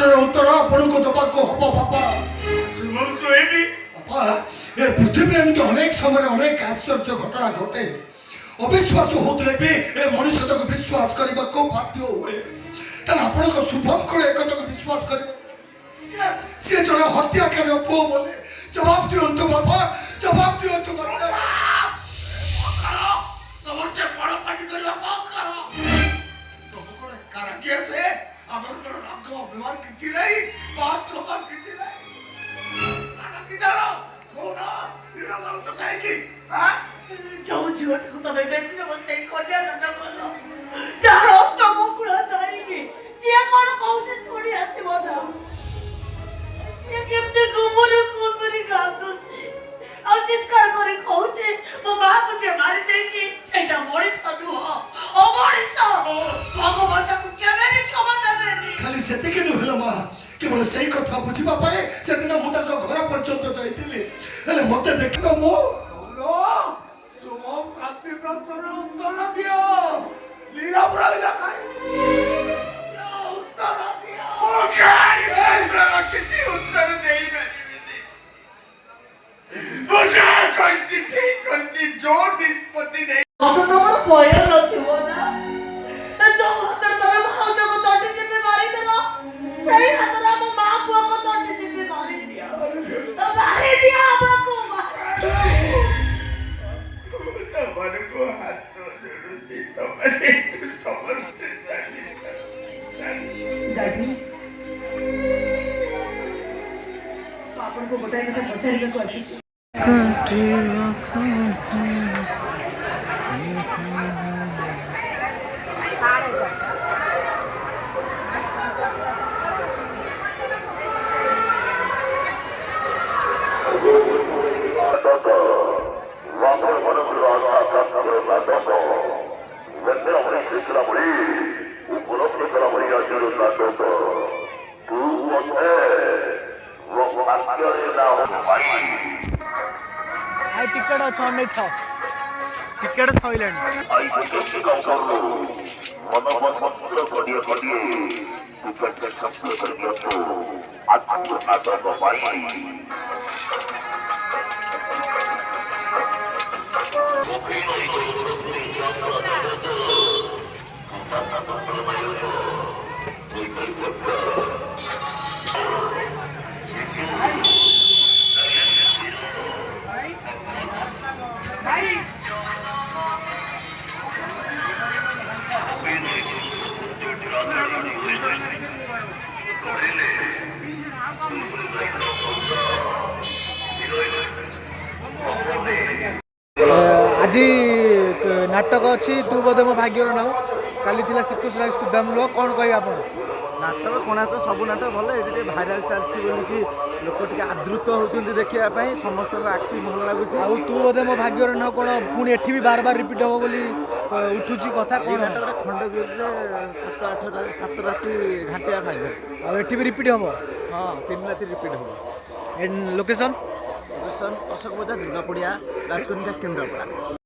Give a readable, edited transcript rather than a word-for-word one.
प्रश्नर उत्तर आपको दबाको हम बापा शुणु एबी बापा ए पृथ्वी एमती अनेक समय अनेक आश्चर्य घटना घटे अविश्वास होते भी ए मनुष्य तक विश्वास करने को बाध्य हुए आपण शुभम को एक विश्वास कर सी जन हत्याकारी पुओ बोले जवाब दिंतु बापा जवाब दिंतु समस्या बड़ पार्टी करवा बंद करो तुम कोन कारागिया से हमर कोन रंग अभिमान किछि नहीं बात छमान किछि नहीं कारागी जानो कोना निराला तो काहे की हां जो जीवन को तबे बेटने बसे कन्या दान करलो चार अष्ट मुकुड़ा जाईनी सिया कोन कहउते छोड़ी आसी मजा सिया केमते गोबर गादुची आ चित्कार करे कहउचे मो मां को जे मारी जाईची सेटा मଣିଷ नुह ओ मଣିଷ भगवान को केबे भी क्षमा देबेनी खाली सेतिके नुहला मा केवल सही कथा बुझिबा पाए से दिन मु ताको घर पर्यंत जाइतिले हेले मते देखिबा मो नो सुमम शांति प्रश्न उत्तर दियो लीला ब्राइला खाई उत्तर दियो ओ खाई किसी उत्तर देई नहीं मुझे कोई ठीक करती जो निष्पत्ति नहीं तो तमर पय नथिबो ना जो हाथ तोर भाउज को तोटी से मारी देला सही हाथ रा मो मां को तोटी से मारी दिया तो मारी दिया हमको मन को हाथ तो जोड़ुची तमने तू समझते जानी दादी पापन को बताए कथा पचारिबे को आसी टिकट अच्छा नहीं था टिकट थइलेन आज नाटक अच्छी तू बोधे मो भाग्यर ना काली थिला श्रीकृष्ण स्कुदामूल कौन कह आप नाटक कोणाक सब नाटक भल ये भाइराल चलती बोलिकी लोक टे आदृत होती देखा समस्त आक्टिंग भल लगुच आउ तू बोधे मो भाग्यर ना कौन पुणी एठी भी बार बार रिपीट हम बोली उठुची कथा कौन नाटक खंडगिरी 7 राति घाटिया भाग्य आउ एठी भी रिपीट हम हाँ 3 राति रिपीट हम लोकेशन लोकेशन अशोक बजार दुर्गा पड़िया राजकनिका केन्द्रापड़ा।